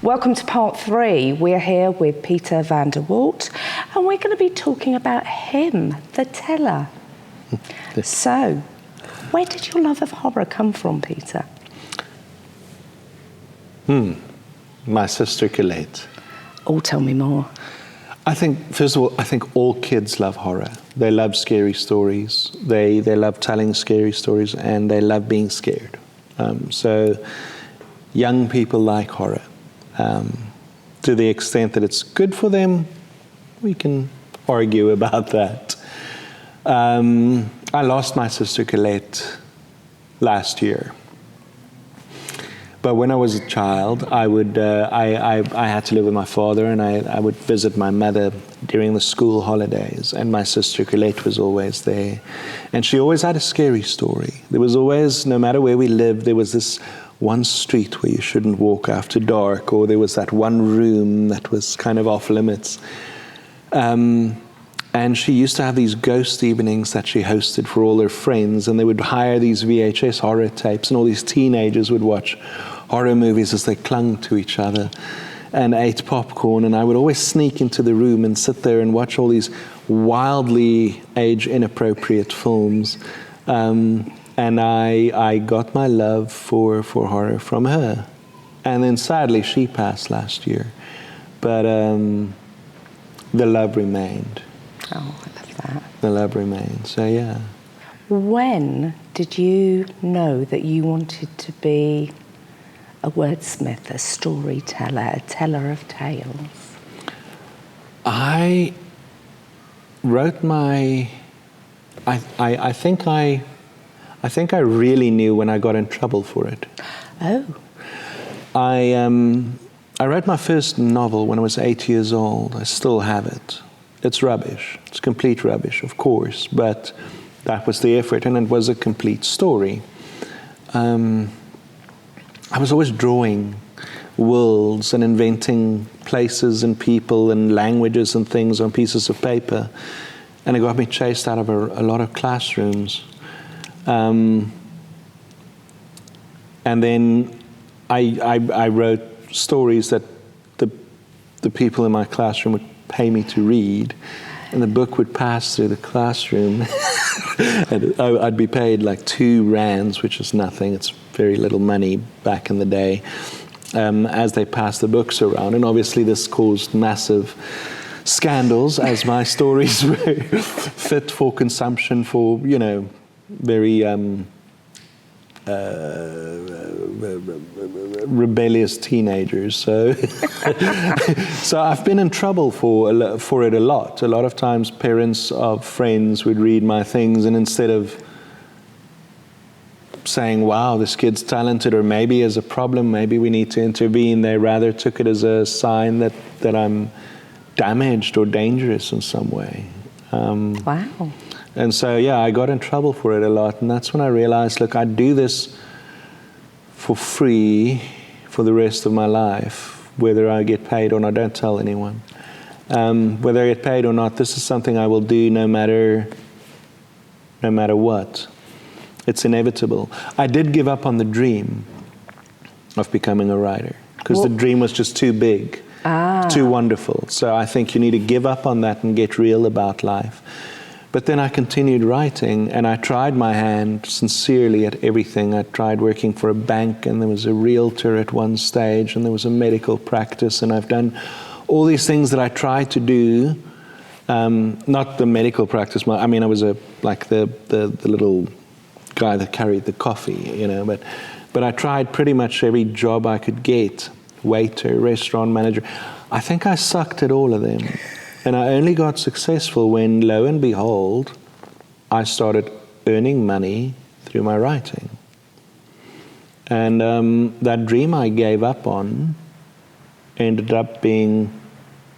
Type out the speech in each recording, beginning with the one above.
Welcome to part 3. We're here with Peter van der Walt, and we're going to be talking about him, the teller. So, where did your love of horror come from, Peter? My sister Colette. Oh, tell me more. I think, first of all, I think all kids love horror. They love scary stories. They love telling scary stories, and they love being scared. So young people like horror. To the extent that it's good for them, we can argue about that. I lost my sister Colette last year. But when I was a child, I had to live with my father, and I would visit my mother during the school holidays, and my sister Colette was always there. And she always had a scary story. There was always, no matter where we lived, there was this one street where you shouldn't walk after dark, or there was that one room that was kind of off limits. And she used to have these ghost evenings that she hosted for all her friends, and they would hire these VHS horror tapes, and all these teenagers would watch horror movies as they clung to each other and ate popcorn. And I would always sneak into the room and sit there and watch all these wildly age-inappropriate films. And I got my love for horror from her. And then sadly, she passed last year. But the love remained. Oh, I love that. The love remained, so yeah. When did you know that you wanted to be a wordsmith, a storyteller, a teller of tales? I wrote my... I think I really knew when I got in trouble for it. Oh. I wrote my first novel when I was 8 years old. I still have it. It's rubbish. It's complete rubbish, of course, but that was the effort, and it was a complete story. I was always drawing worlds and inventing places and people and languages and things on pieces of paper, and it got me chased out of a lot of classrooms. And then I wrote stories that the people in my classroom would pay me to read, and the book would pass through the classroom and I'd be paid like 2 rands, which is nothing. It's very little money back in the day, as they passed the books around. And obviously this caused massive scandals, as my stories were fit for consumption for, very rebellious teenagers. So so I've been in trouble for it a lot. A lot of times parents of friends would read my things, and instead of saying, wow, this kid's talented, or maybe there's a problem, maybe we need to intervene, they rather took it as a sign that I'm damaged or dangerous in some way. Wow. And so, yeah, I got in trouble for it a lot. And that's when I realized, look, I do this for free for the rest of my life, whether I get paid or not. Don't tell anyone. Whether I get paid or not, this is something I will do no matter what. It's inevitable. I did give up on the dream of becoming a writer, because the dream was just too big, too wonderful. So I think you need to give up on that and get real about life. But then I continued writing, and I tried my hand sincerely at everything. I tried working for a bank, and there was a realtor at one stage, and there was a medical practice, and I've done all these things that I tried to do. Not the medical practice. I was like the little guy that carried the coffee, But I tried pretty much every job I could get: waiter, restaurant manager. I think I sucked at all of them. And I only got successful when, lo and behold, I started earning money through my writing. And that dream I gave up on ended up being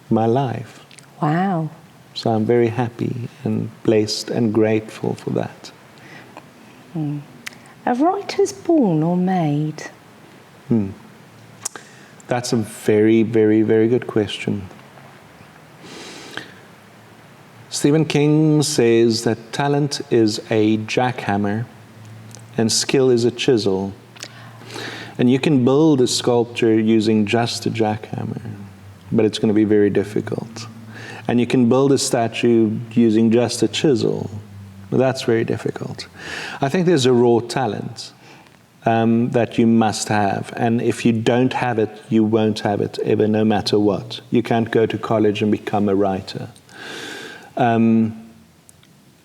my life. Wow. So I'm very happy and blessed and grateful for that. Are writers born or made? That's a very, very, very good question. Stephen King says that talent is a jackhammer and skill is a chisel. And you can build a sculpture using just a jackhammer, but it's going to be very difficult. And you can build a statue using just a chisel, but that's very difficult. I think there's a raw talent that you must have. And if you don't have it, you won't have it ever, no matter what. You can't go to college and become a writer.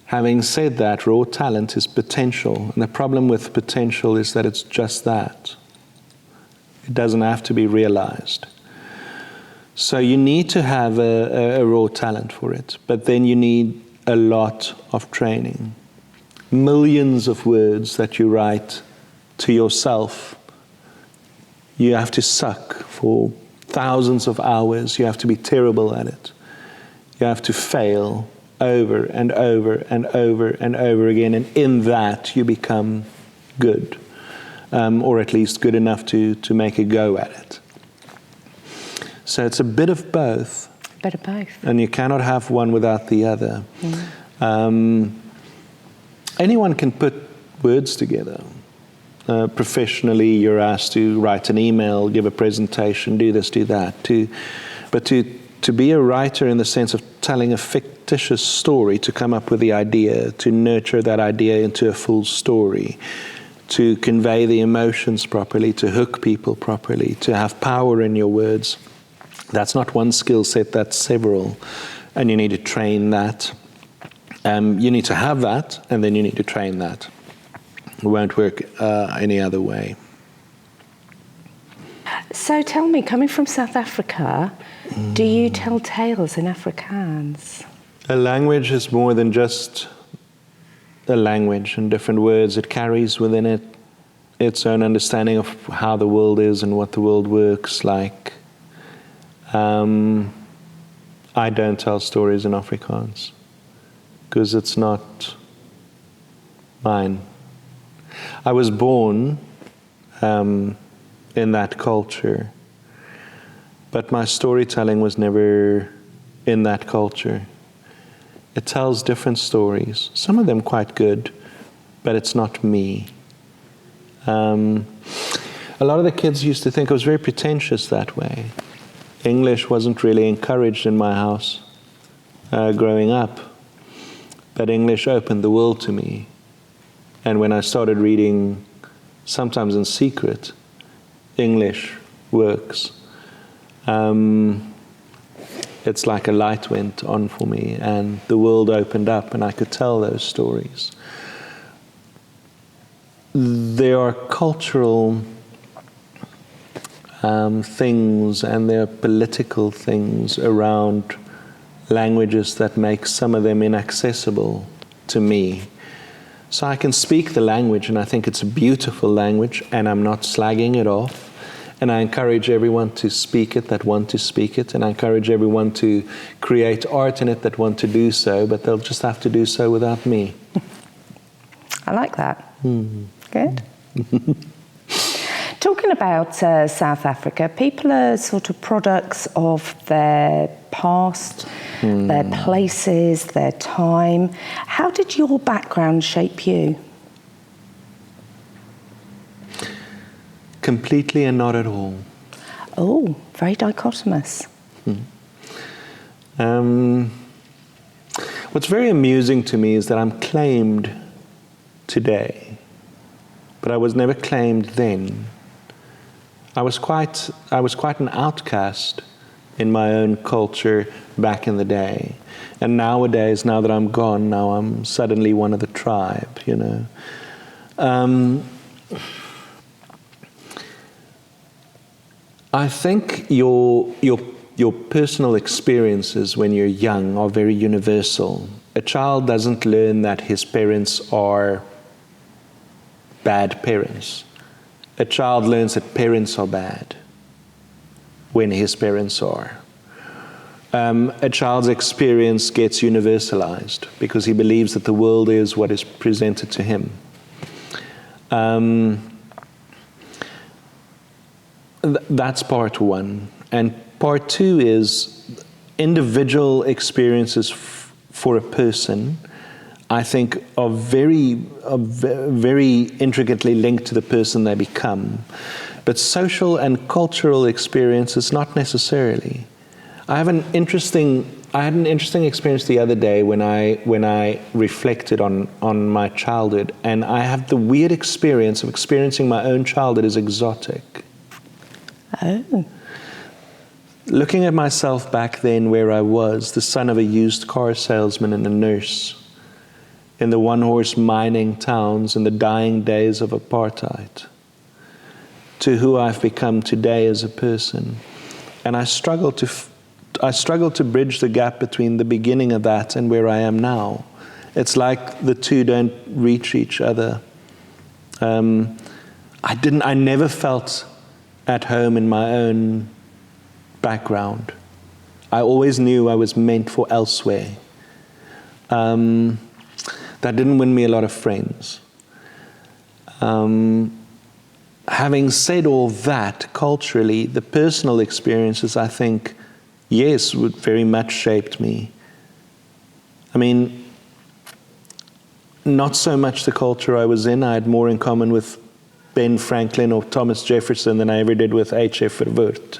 Having said that, raw talent is potential. And the problem with potential is that it's just that. It doesn't have to be realized. So you need to have a raw talent for it. But then you need a lot of training. Millions of words that you write to yourself. You have to suck for thousands of hours. You have to be terrible at it. You have to fail over and over and over and over again. And in that, you become good. Or at least good enough to make a go at it. So it's a bit of both. A bit of both. And you cannot have one without the other. Anyone can put words together. Professionally, you're asked to write an email, give a presentation, do this, do that. But to be a writer in the sense of telling a fictitious story, to come up with the idea, to nurture that idea into a full story, to convey the emotions properly, to hook people properly, to have power in your words. That's not one skill set, that's several. And you need to train that. You need to have that, and then you need to train that. It won't work any other way. So tell me, coming from South Africa, do you tell tales in Afrikaans? A language is more than just a language and different words. It carries within it its own understanding of how the world is and what the world works like. I don't tell stories in Afrikaans because it's not mine. I was born in that culture, but my storytelling was never in that culture. It tells different stories, some of them quite good, but it's not me. A lot of the kids used to think I was very pretentious that way. English wasn't really encouraged in my house growing up, but English opened the world to me. And when I started reading, sometimes in secret, English works. It's like a light went on for me, and the world opened up, and I could tell those stories. There are cultural things, and there are political things around languages that make some of them inaccessible to me. So I can speak the language, and I think it's a beautiful language, and I'm not slagging it off. And I encourage everyone to speak it that want to speak it, and I encourage everyone to create art in it that want to do so, but they'll just have to do so without me. I like that. Good. Talking about South Africa, people are sort of products of their past, their places, their time. How did your background shape you? Completely and not at all. Oh, very dichotomous. What's very amusing to me is that I'm claimed today, but I was never claimed then. I was quite an outcast in my own culture back in the day. And nowadays, now that I'm gone, now I'm suddenly one of the tribe, you know. I think your personal experiences when you're young are very universal. A child doesn't learn that his parents are bad parents. A child learns that parents are bad when his parents are. A child's experience gets universalized because he believes that the world is what is presented to him. That's part one. And part two is individual experiences for a person, I think, are very intricately linked to the person they become. But social and cultural experiences, not necessarily. I had an interesting experience the other day when I reflected on my childhood, and I have the weird experience of experiencing my own childhood as exotic. Oh. Looking at myself back then where I was, the son of a used car salesman and a nurse, in the one-horse mining towns in the dying days of apartheid, to who I've become today as a person. And I struggle to bridge the gap between the beginning of that and where I am now. It's like the two don't reach each other. I never felt at home in my own background. I always knew I was meant for elsewhere. That didn't win me a lot of friends. Having said all that, culturally, the personal experiences, I think, yes, would very much shaped me. I mean, not so much the culture I was in. I had more in common with Ben Franklin or Thomas Jefferson than I ever did with H.F. Verwoerd.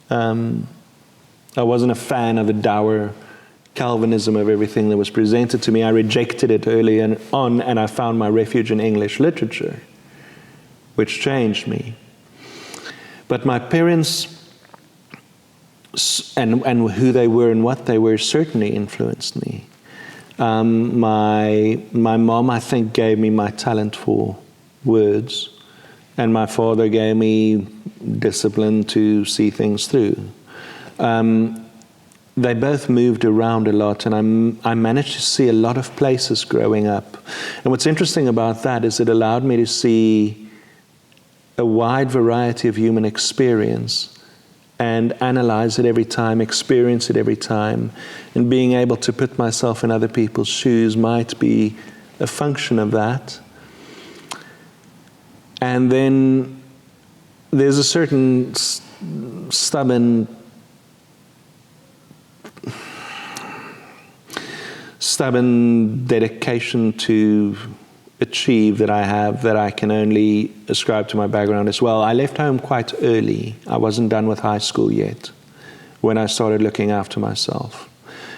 I wasn't a fan of the dour Calvinism of everything that was presented to me. I rejected it early on, and I found my refuge in English literature, which changed me. But my parents and who they were and what they were certainly influenced me. My mom, I think, gave me my talent for words, and my father gave me discipline to see things through. They both moved around a lot, and I managed to see a lot of places growing up. And what's interesting about that is it allowed me to see a wide variety of human experience and analyze it every time, experience it every time. And being able to put myself in other people's shoes might be a function of that. And then there's a certain stubborn dedication to achieve that I have, that I can only ascribe to my background as well. I left home quite early. I wasn't done with high school yet when I started looking after myself.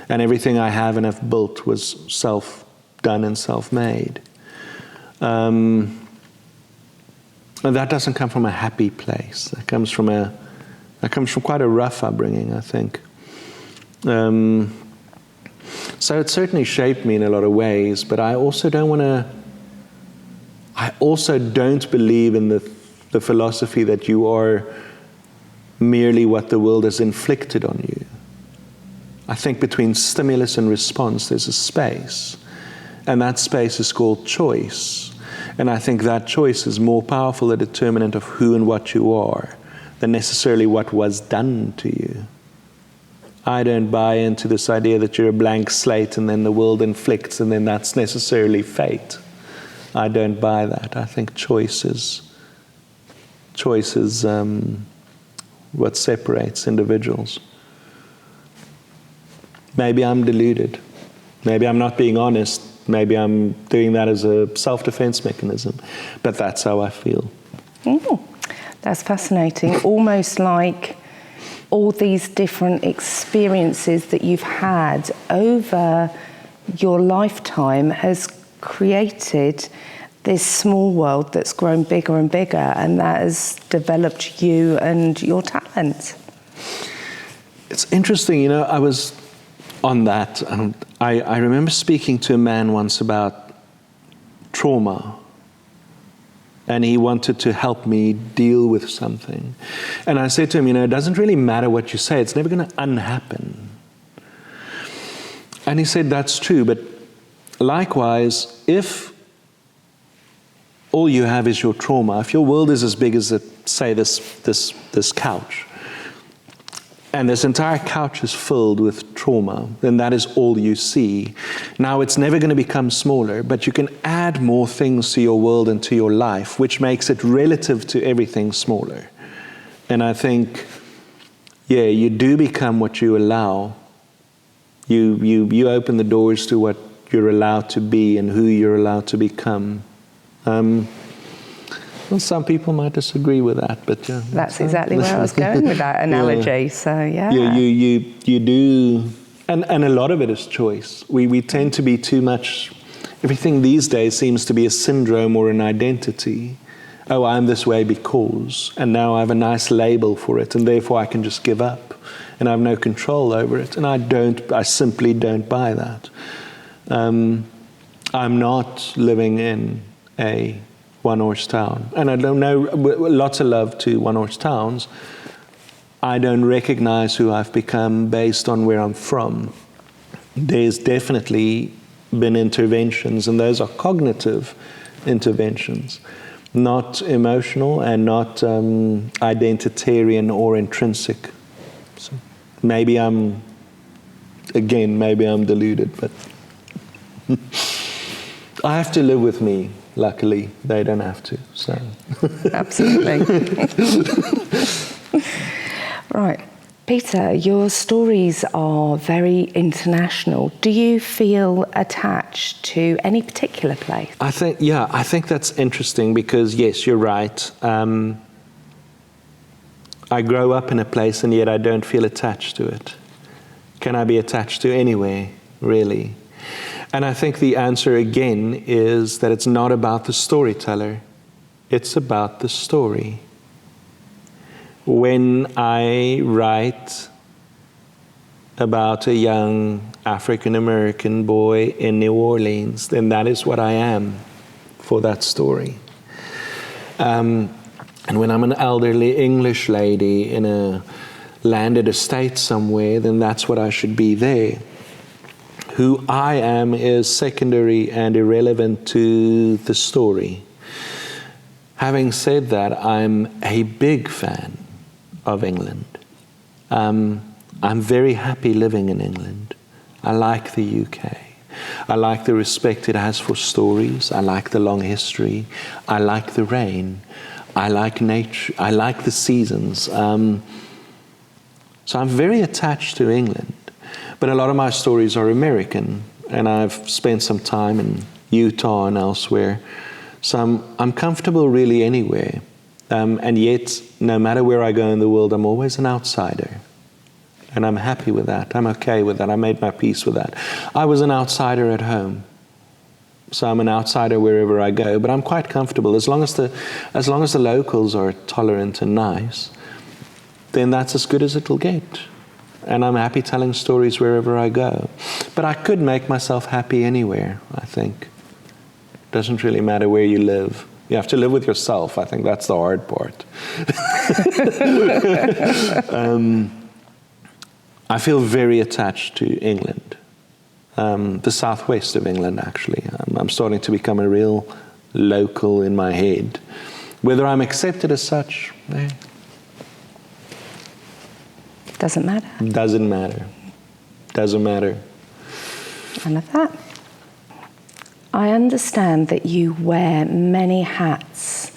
And everything I have and have built was self-done and self-made. And that doesn't come from a happy place. That comes from quite a rough upbringing, I think. So it certainly shaped me in a lot of ways, but I also don't believe in the philosophy that you are merely what the world has inflicted on you. I think between stimulus and response there's a space, and that space is called choice. And I think that choice is more powerful a determinant of who and what you are than necessarily what was done to you. I don't buy into this idea that you're a blank slate and then the world inflicts and then that's necessarily fate. I don't buy that. I think choice is what separates individuals. Maybe I'm deluded. Maybe I'm not being honest. Maybe I'm doing that as a self-defense mechanism. But that's how I feel. That's fascinating. Almost like all these different experiences that you've had over your lifetime has created this small world that's grown bigger and bigger, and that has developed you and your talent. It's interesting, I was on that. I remember speaking to a man once about trauma, and he wanted to help me deal with something. And I said to him, it doesn't really matter what you say, it's never going to unhappen. And he said, that's true, but likewise, if all you have is your trauma, if your world is as big as, say, this couch, and this entire couch is filled with trauma, then that is all you see. Now, it's never going to become smaller, but you can add more things to your world and to your life, which makes it relative to everything smaller. And I think, you do become what you allow You open the doors to what you're allowed to be and who you're allowed to become. Well, some people might disagree with that, but yeah. That's exactly where I was going with that analogy. So yeah. You do, and a lot of it is choice. We tend to be too much. Everything these days seems to be a syndrome or an identity. Oh, I'm this way because, and now I have a nice label for it, and therefore I can just give up, and I have no control over it. And I simply don't buy that. I'm not living in a one-horse town. And I don't know, lots of love to one-horse towns. I don't recognize who I've become based on where I'm from. There's definitely been interventions, and those are cognitive interventions, not emotional and not identitarian or intrinsic. So maybe I'm deluded, but I have to live with me. Luckily, they don't have to. So absolutely. Right. Peter, your stories are very international. Do you feel attached to any particular place? I think that's interesting because, yes, you're right. I grow up in a place and yet I don't feel attached to it. Can I be attached to anywhere, really? And I think the answer again is that it's not about the storyteller. It's about the story. When I write about a young African-American boy in New Orleans, then that is what I am for that story. And when I'm an elderly English lady in a landed estate somewhere, then that's what I should be there. Who I am is secondary and irrelevant to the story. Having said that, I'm a big fan of England. I'm very happy living in England. I like the UK. I like the respect it has for stories. I like the long history. I like the rain. I like nature. I like the seasons. So I'm very attached to England. But a lot of my stories are American, and I've spent some time in Utah and elsewhere. So I'm comfortable really anywhere. And yet, no matter where I go in the world, I'm always an outsider. And I'm happy with that. I'm okay with that. I made my peace with that. I was an outsider at home. So I'm an outsider wherever I go, but I'm quite comfortable. As long as the locals are tolerant and nice, then that's as good as it'll get. And I'm happy telling stories wherever I go. But I could make myself happy anywhere, I think. It doesn't really matter where you live. You have to live with yourself. I think that's the hard part. I feel very attached to England. The southwest of England, actually. I'm starting to become a real local in my head. Whether I'm accepted as such, doesn't matter. Doesn't matter. Doesn't matter. I love that. I understand that you wear many hats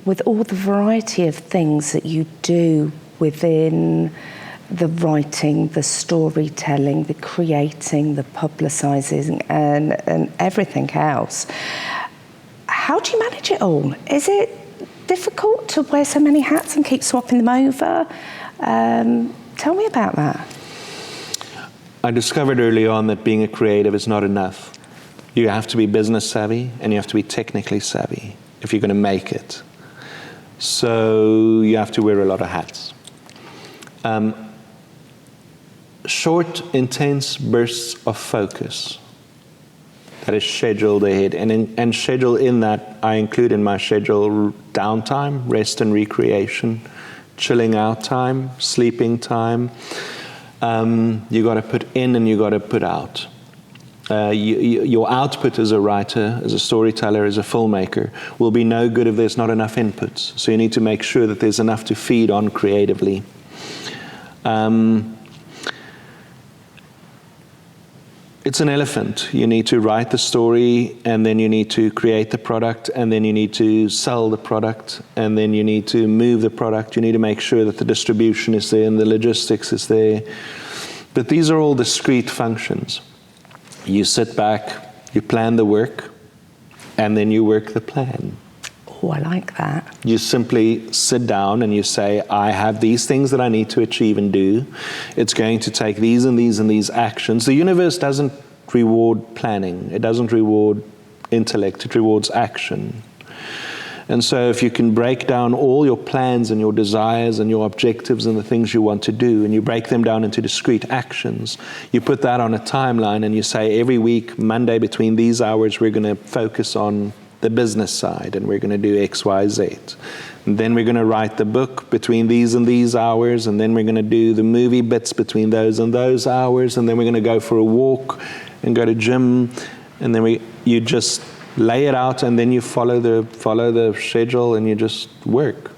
with all the variety of things that you do within the writing, the storytelling, the creating, the publicising, and everything else. How do you manage it all? Is it difficult to wear so many hats and keep swapping them over? Tell me about that. I discovered early on that being a creative is not enough. You have to be business savvy and you have to be technically savvy if you're going to make it. So you have to wear a lot of hats. Short, intense bursts of focus that is scheduled ahead. And schedule in that, I include in my schedule downtime, rest and recreation, chilling out time, sleeping time. You got to put in and you got to put out. Your output as a writer, as a storyteller, as a filmmaker will be no good if there's not enough inputs. So you need to make sure that there's enough to feed on creatively. It's an elephant. You need to write the story, and then you need to create the product, and then you need to sell the product, and then you need to move the product. You need to make sure that the distribution is there and the logistics is there. But these are all discrete functions. You sit back, you plan the work, and then you work the plan. Oh, I like that. You simply sit down and you say, I have these things that I need to achieve and do. It's going to take these and these and these actions. The universe doesn't reward planning. It doesn't reward intellect. It rewards action. And so if you can break down all your plans and your desires and your objectives and the things you want to do, and you break them down into discrete actions, you put that on a timeline and you say, every week, Monday between these hours, we're going to focus on the business side and we're going to do X, Y, Z. And then we're going to write the book between these and these hours, and then we're going to do the movie bits between those and those hours, and then we're going to go for a walk and go to gym, and then you just lay it out, and then you follow the schedule and you just work.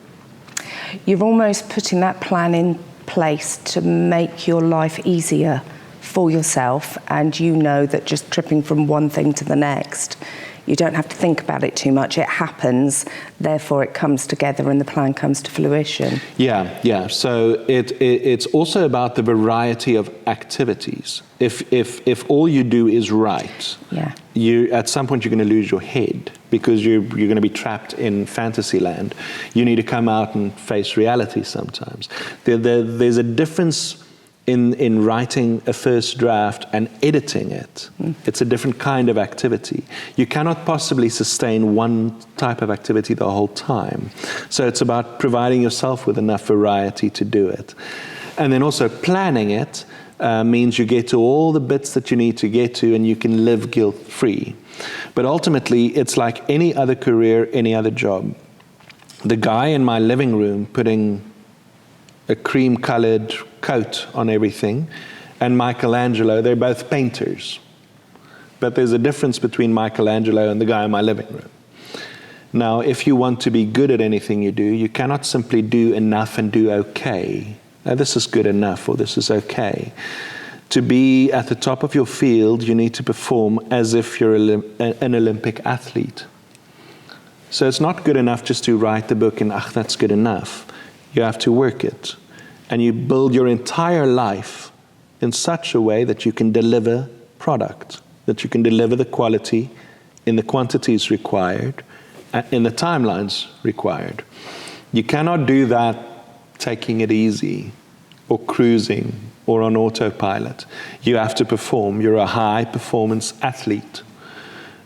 You're almost putting that plan in place to make your life easier for yourself, and you know that just tripping from one thing to the next, you don't have to think about it too much. It happens, therefore it comes together and the plan comes to fruition. Yeah. So it's also about the variety of activities. If all you do is write, you at some point you're going to lose your head because you're going to be trapped in fantasy land. You need to come out and face reality sometimes. There's a difference in writing a first draft and editing it. It's a different kind of activity. You cannot possibly sustain one type of activity the whole time. So it's about providing yourself with enough variety to do it. And then also planning it means you get to all the bits that you need to get to and you can live guilt-free. But ultimately, it's like any other career, any other job. The guy in my living room putting a cream-colored coat on everything, and Michelangelo, they're both painters. But there's a difference between Michelangelo and the guy in my living room. Now, if you want to be good at anything you do, you cannot simply do enough and do okay. Now, this is good enough, or this is okay. To be at the top of your field, you need to perform as if you're an Olympic athlete. So it's not good enough just to write the book and, that's good enough. You have to work it. And you build your entire life in such a way that you can deliver product, that you can deliver the quality in the quantities required, in the timelines required. You cannot do that taking it easy or cruising or on autopilot. You have to perform. You're a high-performance athlete.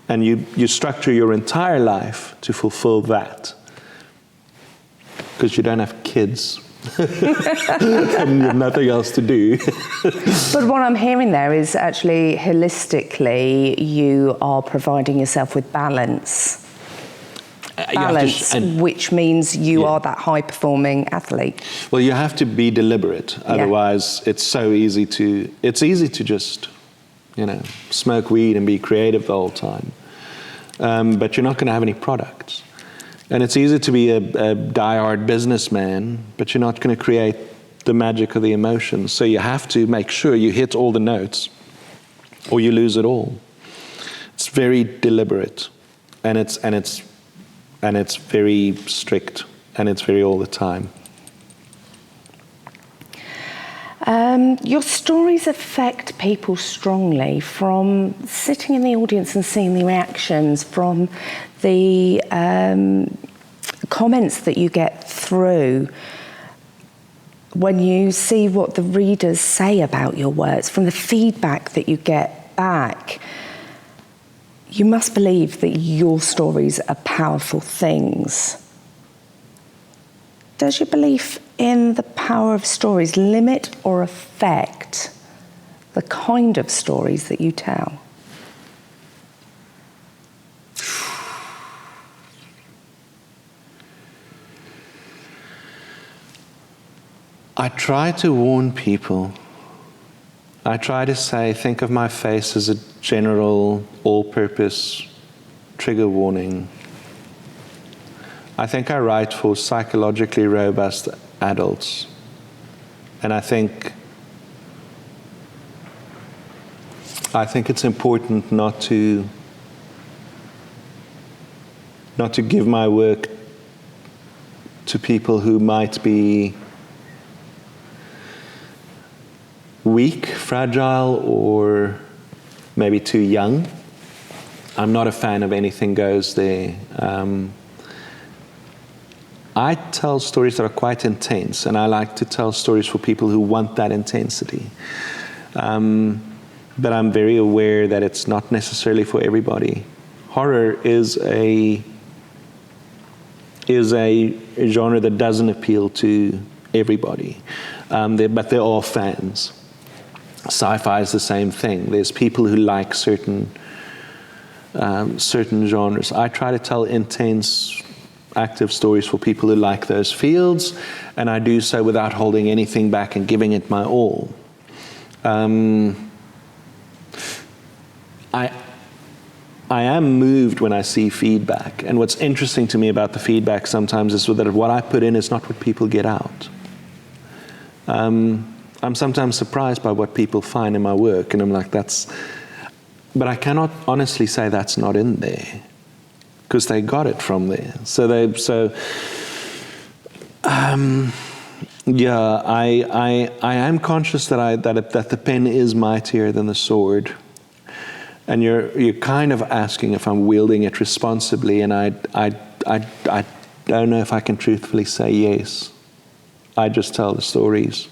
And you structure your entire life to fulfill that. Because you don't have kids. And you have nothing else to do. But what I'm hearing there is actually holistically you are providing yourself with balance. Which means you are that high-performing athlete. Well, you have to be deliberate. Otherwise, it's easy to just, smoke weed and be creative the whole time. But you're not going to have any products. And it's easy to be a die-hard businessman, but you're not going to create the magic of the emotions. So you have to make sure you hit all the notes, or you lose it all. It's very deliberate, and it's very strict, and it's very all the time. Your stories affect people strongly, from sitting in the audience and seeing the reactions, from the comments that you get through when you see what the readers say about your works, from the feedback that you get back. You must believe that your stories are powerful things. Does your belief in the power of stories limit or affect the kind of stories that you tell? I try to warn people. I try to say, think of my face as a general, all-purpose trigger warning. I think I write for psychologically robust adults. And I think it's important not to give my work to people who might be weak fragile or maybe too young. I'm not a fan of anything goes there. I tell stories that are quite intense, and I like to tell stories for people who want that intensity. But I'm very aware that it's not necessarily for everybody. Horror is a genre that doesn't appeal to everybody, but there are fans. Sci-fi is the same thing. There's people who like certain genres. I try to tell intense, active stories for people who like those fields, and I do so without holding anything back and giving it my all. I am moved when I see feedback, and what's interesting to me about the feedback sometimes is that what I put in is not what people get out. I'm sometimes surprised by what people find in my work, and I'm like, but I cannot honestly say that's not in there, because they got it from there. Yeah, I am conscious that the pen is mightier than the sword. And you're kind of asking if I'm wielding it responsibly, and I don't know if I can truthfully say yes. I just tell the stories,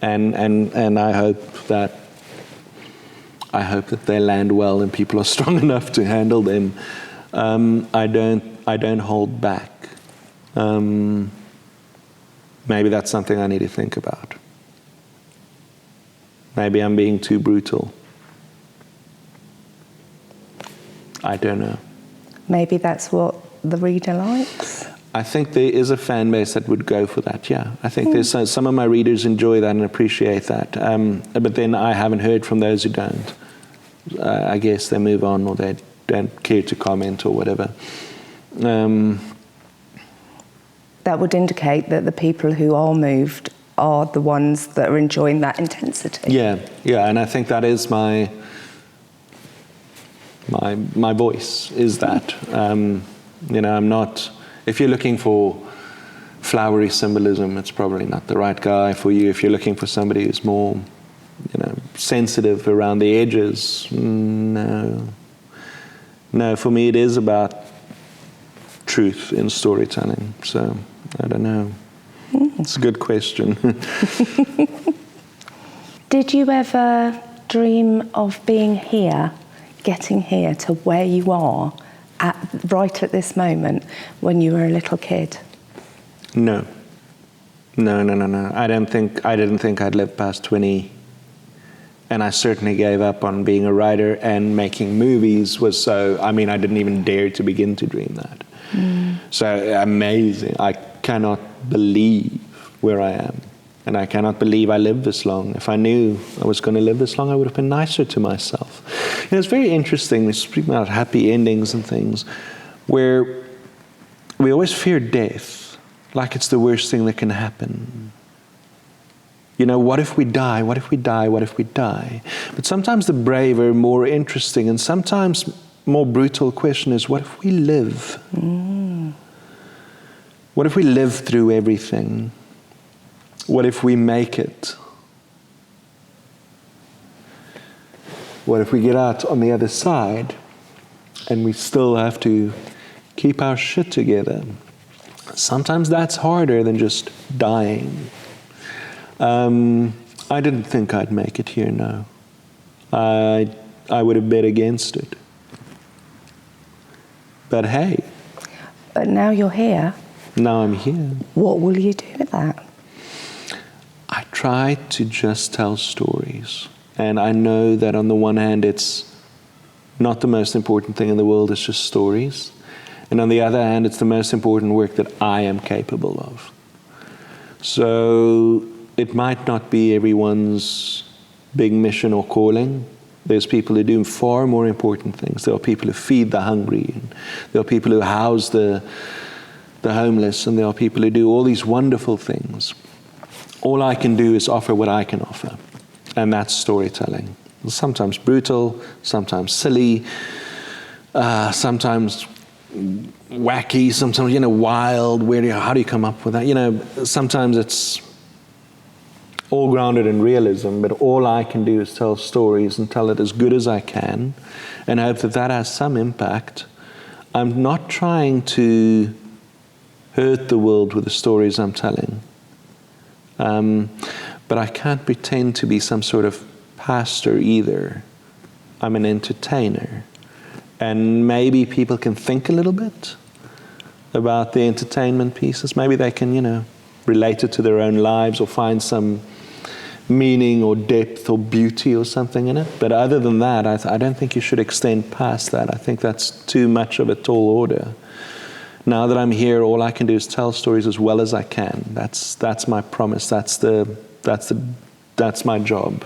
and I hope that they land well and people are strong enough to handle them. I don't hold back. Maybe that's something I need to think about. Maybe I'm being too brutal. I don't know. Maybe that's what the reader likes. I think there is a fan base that would go for that, yeah. I think there's some of my readers enjoy that and appreciate that. But then I haven't heard from those who don't. I guess they move on, or they don't care to comment or whatever. That would indicate that the people who are moved are the ones that are enjoying that intensity. Yeah, and I think that is my voice, is that. I'm not, if you're looking for flowery symbolism, it's probably not the right guy for you. If you're looking for somebody who's more, sensitive around the edges, no, for me it is about truth in storytelling. So, I don't know. It's a good question. Did you ever dream of being here, getting here to where you are right at this moment when you were a little kid? No. I didn't think I'd live past 20, and I certainly gave up on being a writer, and making movies was so, I didn't even dare to begin to dream that. So amazing. I cannot believe where I am, and I cannot believe I lived this long. If I knew I was going to live this long, I would have been nicer to myself. It's very interesting, we speak about happy endings and things, where we always fear death, like it's the worst thing that can happen. What if we die? What if we die? What if we die? But sometimes the braver, more interesting, and sometimes more brutal question is, what if we live? What if we live through everything? What if we make it? What if we get out on the other side and we still have to keep our shit together? Sometimes that's harder than just dying. I didn't think I'd make it here, no. I would have bet against it. But hey. But now you're here. Now I'm here. What will you do with that? I try to just tell stories. And I know that on the one hand, it's not the most important thing in the world, it's just stories. And on the other hand, it's the most important work that I am capable of. So it might not be everyone's big mission or calling. There's people who do far more important things. There are people who feed the hungry. And there are people who house the homeless. And there are people who do all these wonderful things. All I can do is offer what I can offer. And that's storytelling. Sometimes brutal, sometimes silly, sometimes wacky, sometimes, wild. How do you come up with that? Sometimes all grounded in realism, but all I can do is tell stories and tell it as good as I can and hope that that has some impact. I'm not trying to hurt the world with the stories I'm telling. But I can't pretend to be some sort of pastor either. I'm an entertainer. And maybe people can think a little bit about the entertainment pieces. Maybe they can, relate it to their own lives or find some meaning or depth or beauty or something in it. But other than that, I don't think you should extend past that. I think that's too much of a tall order. Now that I'm here, all I can do is tell stories as well as I can. That's my promise. That's my job.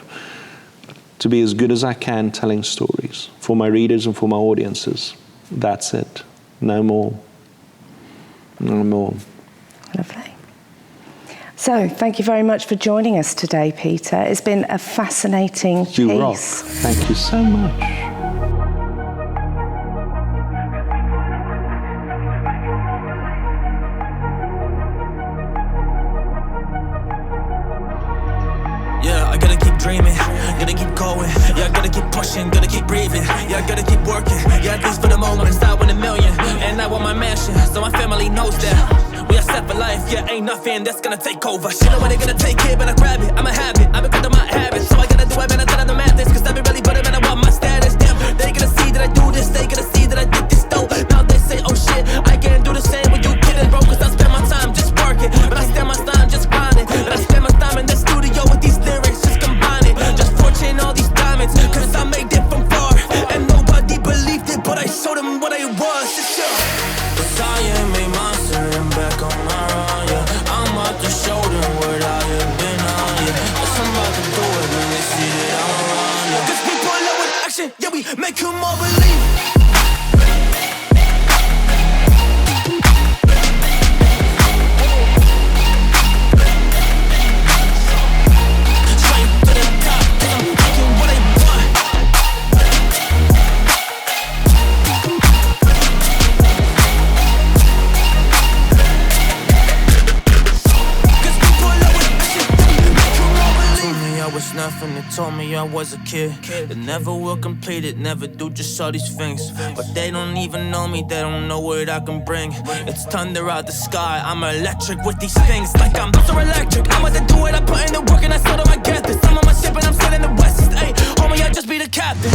To be as good as I can telling stories for my readers and for my audiences. That's it. No more. No more. Lovely. So, thank you very much for joining us today, Peter. It's been a fascinating piece. You rock. Thank you so much. Dreaming, gotta keep going, yeah, gotta keep pushing, gotta keep breathing, yeah, gotta keep working, yeah, at least for the moment, it's out with a million, and I want my mansion, so my family knows that, we are set for life, yeah, ain't nothing that's gonna take over, shit, know when they gonna take it, but I grab it, I'ma have it, I've been good to my habits, so I gotta do it, man, I gotta know madness, cause I've been really putting, man, I want my status, damn, they gonna see that I do this, they gonna see that I did this, though, now they say, oh shit, I can't do the same when you kidding, bro, cause I spend my time just working, but I spend my time just grinding, but I spend my time in the studio with these lyrics, just fortune all these diamonds, cause I made it from far, and nobody believed it, but I showed them what I was, it's sure. Cause I am a monster and back on my run, yeah. I'm about to show them what I have been on, yeah. Cause I'm about to do it when they see that I'm around, yeah. Cause we pull up with action, yeah, we make them all believe. Nothing, they told me I was a kid that never will complete it, never do just all these things. But they don't even know me, they don't know what I can bring. It's thunder out the sky, I'm electric with these things. Like I'm so electric, I'm about to do it, I put in the work and I saw them I get this. I'm on my ship and I'm sailing the west, hey, homie, I just be the captain.